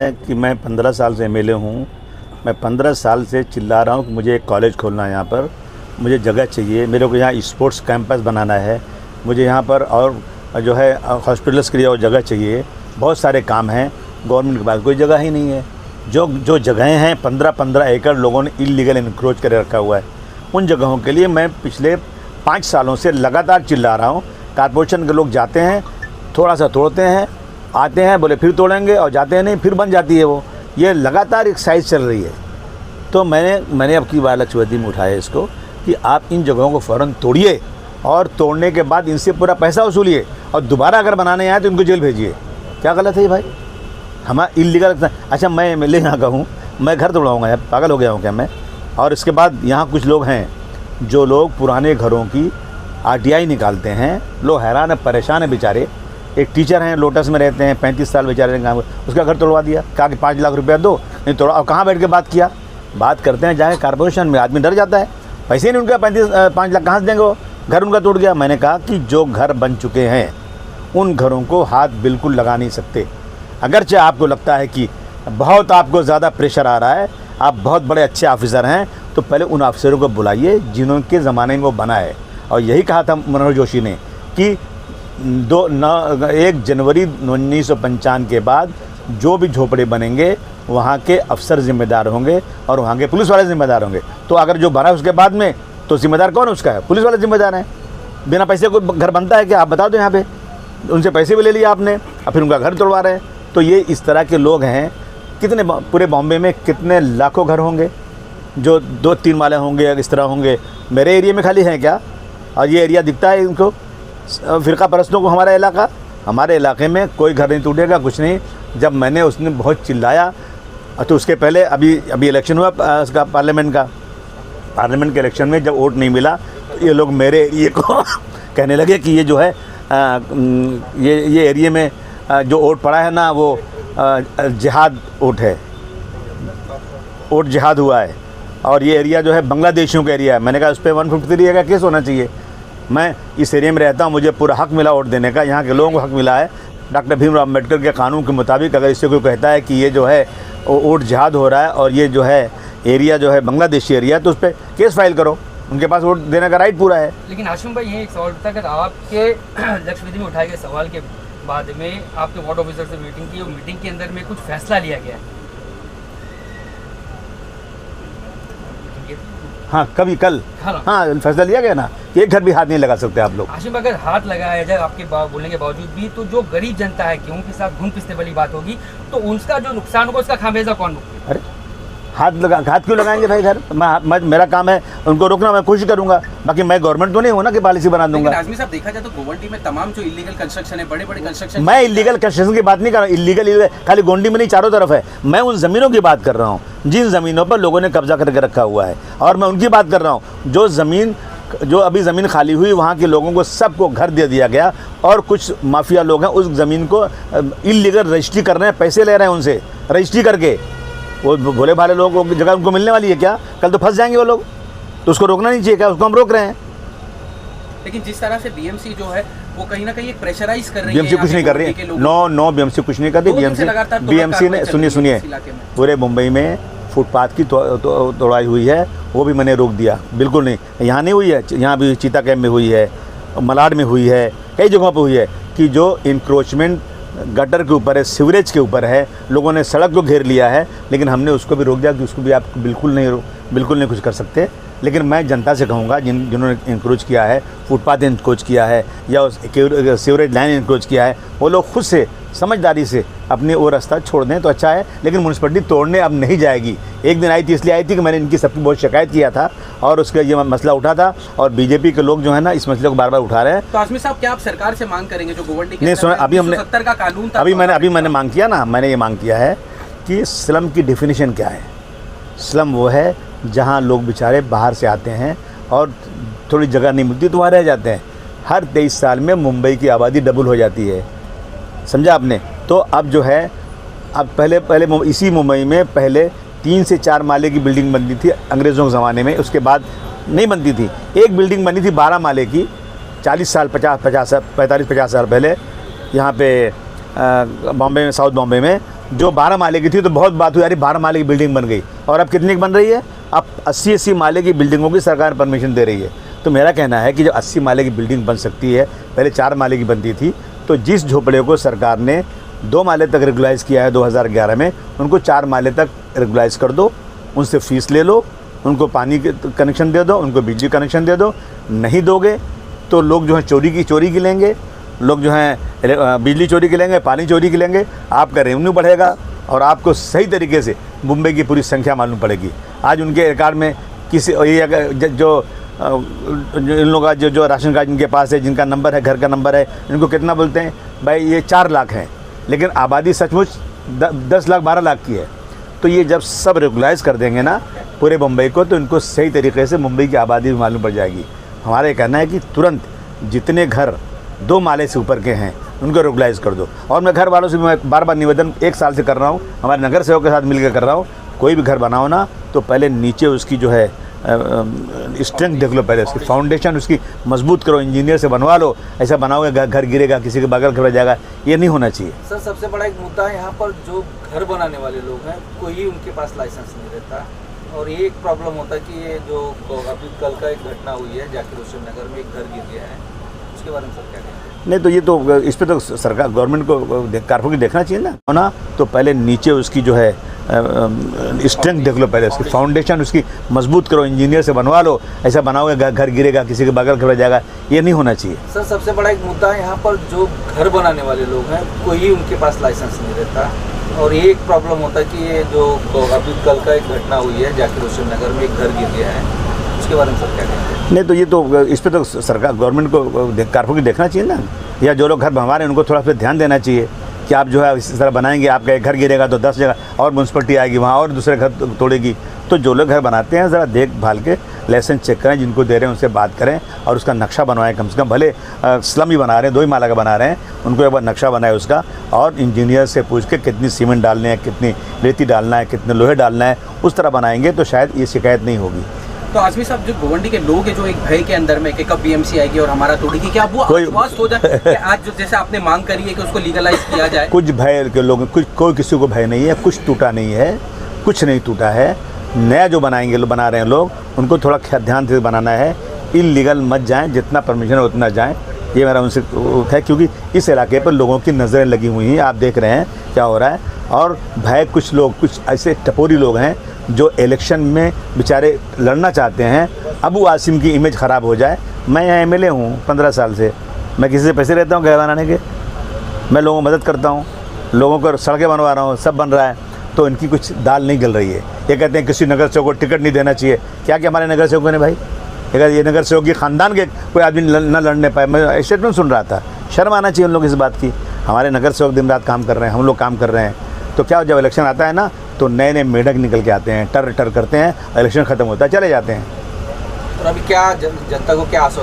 कि मैं 15 साल से एमएलए हूँ। मैं 15 साल से चिल्ला रहा हूँ कि मुझे एक कॉलेज खोलना है, यहाँ पर मुझे जगह चाहिए, मेरे को यहाँ स्पोर्ट्स कैंपस बनाना है, मुझे यहाँ पर और जो है हॉस्पिटल्स के लिए और जगह चाहिए। बहुत सारे काम हैं, गवर्नमेंट के पास कोई जगह ही नहीं है। जो जगहें हैं 15-15 एकड़ लोगों ने इलीगल इंक्रोच कर रखा हुआ है। उन जगहों के लिए मैं पिछले 5 सालों से लगातार चिल्ला रहा हूँ। कारपोरेशन के लोग जाते हैं, थोड़ा सा तोड़ते हैं, आते हैं, बोले फिर तोड़ेंगे, और जाते हैं नहीं, फिर बन जाती है वो। ये लगातार एक साइज चल रही है। तो मैंने अब की बार लक्ष्यवती में उठाया इसको कि आप इन जगहों को फ़ौरन तोड़िए और तोड़ने के बाद इनसे पूरा पैसा वसूलिए, और दोबारा अगर बनाने आए तो इनको जेल भेजिए। क्या गलत है ये भाई? हमारा इलीगल। अच्छा, मैं एमएलए यहाँ का हूँ, मैं घर तोड़वाऊँगा यार? पागल हो गया हूँ क्या मैं? और इसके बाद यहाँ कुछ लोग हैं जो लोग पुराने घरों की आरटीआई निकालते हैं। लोग हैरान है, परेशान है बेचारे। एक टीचर हैं, लोटस में रहते हैं, 35 साल बेचारे ने, उसका घर तोड़वा दिया, कहा कि 5 लाख रुपया दो, नहीं तोड़ा। और कहाँ बैठ के बात करते हैं? जाके कारपोरेशन में। आदमी डर जाता है, पैसे नहीं उनका, 5 लाख कहाँ से देंगे? वो घर उनका टूट गया। मैंने कहा कि जो घर बन चुके हैं उन घरों को हाथ बिल्कुल लगा नहीं सकते। अगरचे आपको लगता है कि बहुत आपको ज़्यादा प्रेशर आ रहा है, आप बहुत बड़े अच्छे ऑफिसर हैं, तो पहले उन ऑफिसरों को बुलाइए जिन्होंने ज़माने में वो बना है। और यही कहा था मनोहर जोशी ने कि 1 जनवरी 1955 के बाद जो भी झोपड़े बनेंगे वहाँ के अफसर जिम्मेदार होंगे और वहाँ के पुलिस वाले जिम्मेदार होंगे। तो अगर जो बना उसके बाद में, तो जिम्मेदार कौन है? उसका है, पुलिस वाले जिम्मेदार हैं। बिना पैसे कोई घर बनता है क्या? आप बता दो। यहाँ पे उनसे पैसे भी ले लिए आपने, और फिर उनका घर तोड़वा रहे हैं। तो ये इस तरह के लोग हैं। कितने पूरे बॉम्बे में कितने लाखों घर होंगे जो 2-3 वाले होंगे, इस तरह होंगे। मेरे एरिया में खाली हैं क्या? और ये एरिया दिखता है इनको, फ़िरका परस्तों को। हमारे इलाके में कोई घर नहीं टूटेगा, कुछ नहीं। जब मैंने उसने बहुत चिल्लाया, तो उसके पहले अभी इलेक्शन हुआ उसका पार्लियामेंट के इलेक्शन में जब वोट नहीं मिला, तो ये लोग मेरे एरिए को कहने लगे कि ये जो है ये एरिए में जो वोट पड़ा है ना, वो जिहाद वोट है, वोट जिहाद हुआ है, और ये एरिया जो है बांग्लादेशियों का एरिया है। मैंने कहा उस पर 153 का केस होना चाहिए। मैं इस एरिया में रहता हूँ, मुझे पूरा हक मिला वोट देने का, यहाँ के लोगों को हक मिला है। डॉक्टर भीमराव अम्बेडकर के कानून के मुताबिक अगर इससे कोई कहता है कि ये जो है वोट जिहाद हो रहा है और ये जो है एरिया जो है बांग्लादेशी एरिया, तो उस पर केस फाइल करो, उनके पास वोट देने का राइट पूरा है। लेकिन आशिम भाई, ये एक सवाल था कि आपके लक्ष्यवेदी में उठाए गए सवाल के बाद में आपके वार्ड ऑफिसर से मीटिंग की, और मीटिंग के अंदर में कुछ फैसला लिया गया है। हाँ, कल हाँ फैसला लिया गया ना, एक घर भी हाथ नहीं लगा सकते आप लोग। आशिम, अगर हाथ लगाया जाए आपके बोलने के बावजूद भी, तो जो गरीब जनता है कि उनके साथ घूम पिसने वाली बात होगी, तो उसका जो नुकसान होगा उसका खामियाजा कौन भुगतेगा? अरे हाथ क्यों लगाएंगे भाई? घर मेरा काम है उनको रोकना, मैं कोशिश करूंगा। बाकी मैं गवर्नमेंट तो नहीं हूँ ना कि पॉलिसी बना दूंगा। आजमी साहब, देखा जाए तो गोवंडी में तमाम जो इलीगल कंस्ट्रक्शन है, बड़े कंस्ट्रक्शन। मैं इलीगल कंस्ट्रक्शन की बात नहीं कर रहा हूँ। इलीगल खाली गोंडी में नहीं, चारों तरफ है। मैं उन ज़मीनों की बात कर रहा हूँ जिन ज़मीनों पर लोगों ने कब्जा करके रखा हुआ है, और मैं उनकी बात कर रहा हूँ जो अभी ज़मीन खाली हुई, वहाँ के लोगों को सबको घर दे दिया गया, और कुछ माफिया लोग हैं उस ज़मीन को इलीगल रजिस्ट्री कर रहे हैं, पैसे ले रहे हैं उनसे रजिस्ट्री करके। वो भोले भाले लोगों को जगह उनको मिलने वाली है क्या? कल तो फंस जाएंगे वो लोग, तो उसको रोकना नहीं चाहिए क्या? उसको हम रोक रहे हैं। लेकिन जिस तरह से बीएमसी जो है वो कहीं ना कहीं प्रेशराइज कर रही है। बीएमसी कुछ नहीं कर रही है। नो, बीएमसी कुछ नहीं कर रही। बीएमसी ने सुनिए पूरे मुंबई में फुटपाथ की तोड़ाई हुई है, वो भी मैंने रोक दिया। बिल्कुल नहीं, यहाँ नहीं हुई है, यहाँ भी चीता कैम्प में हुई है, मलाड में हुई है, कई जगहों पर हुई है कि जो इंक्रोचमेंट गटर के ऊपर है, सीवरेज के ऊपर है, लोगों ने सड़क को घेर लिया है, लेकिन हमने उसको भी रोक दिया कि उसको भी आप बिल्कुल नहीं कुछ कर सकते। लेकिन मैं जनता से कहूँगा जिन्होंने इंक्रोच किया है, फुटपाथ इंक्रोच किया है या सीवरेज लाइन इंक्रोच किया है, वो लोग खुद से समझदारी से अपने वो रास्ता छोड़ दें तो अच्छा है। लेकिन म्यूनसिपलिटी तोड़ने अब नहीं जाएगी। एक दिन आई थी, इसलिए आई थी कि मैंने इनकी सबकी बहुत शिकायत किया था और उसका ये मसला उठा था, और बीजेपी के लोग जो है ना इस मसले को बार बार उठा रहे हैं। तो आजमी साहब, क्या आप सरकार से मांग करेंगे जो गोवंडी नहीं सुना? अभी हमने 70 का कानून था, अभी मैंने मांग किया ना, मैंने ये मांग किया है कि स्लम की डेफिनेशन क्या है। स्लम वो है जहाँ लोग बेचारे बाहर से आते हैं और थोड़ी जगह नहीं मिलती तो वहाँ रह जाते हैं। हर 23 साल में मुंबई की आबादी डबल हो जाती है, समझा आपने? तो अब जो है, अब पहले इसी मुंबई में पहले 3 से 4 माले की बिल्डिंग बनती थी अंग्रेज़ों के ज़माने में, उसके बाद नहीं बनती थी। एक बिल्डिंग बनी थी 12 माले की 45 साल पहले यहाँ पे बॉम्बे में, साउथ बॉम्बे में, जो 12 माले की थी तो बहुत बात हुई, यार 12 माले की बिल्डिंग बन गई, और अब कितनी की बन रही है? अब 80-80 माले की बिल्डिंगों की सरकार परमिशन दे रही है। तो मेरा कहना है कि जब 80 माले की बिल्डिंग बन सकती है, पहले 4 माले की बनती थी, तो जिस झोपड़े को सरकार ने 2 माले तक रेगुलाइज़ किया है 2011 में, उनको 4 माले तक रेगुलाइज़ कर दो, उनसे फ़ीस ले लो, उनको पानी के कनेक्शन दे दो, उनको बिजली कनेक्शन दे दो। नहीं दोगे तो लोग जो है चोरी की लेंगे, लोग जो हैं बिजली चोरी की लेंगे, पानी चोरी की लेंगे, आपका रेवेन्यू बढ़ेगा और आपको सही तरीके से मुंबई की पूरी संख्या मालूम पड़ेगी। आज उनके रिकॉर्ड में किसी ये अगर जो इन लोगों का जो राशन कार्ड जिनके पास है, जिनका नंबर है, घर का नंबर है, इनको कितना बोलते हैं भाई, ये 4 लाख हैं, लेकिन आबादी सचमुच 10 लाख 12 लाख की है। तो ये जब सब रेगुलाइज़ कर देंगे ना पूरे मुंबई को, तो इनको सही तरीके से मुंबई की आबादी भी मालूम पड़ जाएगी। हमारा ये कहना है कि तुरंत जितने घर 2 माले से ऊपर के हैं उनको रेगुलाइज़ कर दो। और मैं घर वालों से भी मैं बार बार निवेदन 1 साल से कर रहा हूँ, हमारे नगर सेवक के साथ मिलकर कर रहा हूँ, कोई भी घर बनाओ ना तो पहले नीचे उसकी जो है स्ट्रेंथ देख लो, पहले उसकी फाउंडेशन उसकी मजबूत करो, इंजीनियर से बनवा लो। ऐसा बनाओगे घर गिरेगा, किसी के बगल खड़ा जाएगा, ये नहीं होना चाहिए। सर सबसे बड़ा एक मुद्दा है यहाँ पर, जो घर बनाने वाले लोग हैं कोई उनके पास लाइसेंस नहीं रहता, और ये एक प्रॉब्लम होता है कि ये जो अभी कल का एक घटना हुई है जाकिर हुसैन नगर में, एक घर गिर गया है, उसके बारे में सर क्या कहेंगे? नहीं तो ये तो इस पर तो सरकार गवर्नमेंट को कारपोरेट देखना चाहिए ना होना, तो पहले नीचे उसकी जो है स्ट्रेंथ देख लो, पहले उसकी फाउंडेशन उसकी मजबूत करो, इंजीनियर से बनवा लो। ऐसा बनाओगे घर गिरेगा, किसी के बगल खड़ा जाएगा, ये नहीं होना चाहिए। सर सबसे बड़ा एक मुद्दा है यहाँ पर, जो घर बनाने वाले लोग हैं कोई उनके पास लाइसेंस नहीं रहता, और ये एक प्रॉब्लम होता है कि ये जो अभी कल का एक घटना हुई है जाकिर हुसैन नगर में, एक घर गिर गया है, उसके बारे में सर क्या कहेंगे? नहीं तो ये तो इस पर तो सरकार गवर्नमेंट को कारपोरेट देखना चाहिए ना, या जो लोग घर बनवा रहे हैं उनको थोड़ा सा ध्यान देना चाहिए कि आप जो है इस तरह बनाएंगे, आपका एक घर गिरेगा तो 10 जगह और म्यूनसिपलिटी आएगी वहाँ और दूसरे घर तोड़ेगी। तो जो लोग घर बनाते हैं ज़रा देखभाल के लाइसेंस चेक करें, जिनको दे रहे हैं उनसे बात करें और उसका नक्शा बनवाएं। कम से कम भले स्लम ही बना रहे हैं, 2 ही माला का बना रहे हैं, उनको एक बार नक्शा बनाए उसका, और इंजीनियर से पूछ के कितनी सीमेंट डालने हैं, कितनी रेती डालना है, कितने लोहे डालना है, उस तरह बनाएंगे तो शायद ये शिकायत नहीं होगी। तो आजमी साहब, जो गोवंडी के लोग हैं जो एक भय के अंदर में कि कब बीएमसी आएगी और हमारा तोड़ेगी, क्या वो आश्वस्त हो जाए कि आज जो जैसे आपने मांग करी है कि उसको लीगलाइज किया जाए? कुछ भय के लोग, कोई किसी को भय नहीं है, कुछ टूटा नहीं है, कुछ नहीं टूटा है। नया जो बनाएंगे बना रहे हैं लोग, उनको थोड़ा ध्यान से बनाना है, इलीगल मत जाएं, जितना परमिशन है उतना जाएं, ये मेरा उनसे है, क्योंकि इस इलाके पर लोगों की नज़रें लगी हुई हैं, आप देख रहे हैं क्या हो रहा है। और भय कुछ लोग, कुछ ऐसे टपोरी लोग हैं जो इलेक्शन में बेचारे लड़ना चाहते हैं, अबू आसिम की इमेज ख़राब हो जाए। मैं यहाँ MLA हूँ 15 साल से, मैं किसी से पैसे लेता हूँ घर बनाने के? मैं लोगों को मदद करता हूँ, लोगों को सड़कें बनवा रहा हूँ, सब बन रहा है, तो इनकी कुछ दाल नहीं गल रही है। ये कहते हैं किसी नगर सेवक को टिकट नहीं देना चाहिए। क्या कि हमारे नगर सेवकों ने भाई, अगर ये नगर सेवक की ख़ानदान के कोई आदमी न लड़ने पाए, मैं स्टेटमेंट सुन रहा था, शर्म आना चाहिए उन लोग इस बात की। हमारे नगर सेवक दिन रात काम कर रहे हैं, हम लोग काम कर रहे हैं, तो क्या जब इलेक्शन आता है ना तो नए नए मेढक निकल के आते हैं, टर करते हैं, इलेक्शन ख़त्म होता है, चले जाते हैं। और अभी क्या जनता को क्या आश्वासन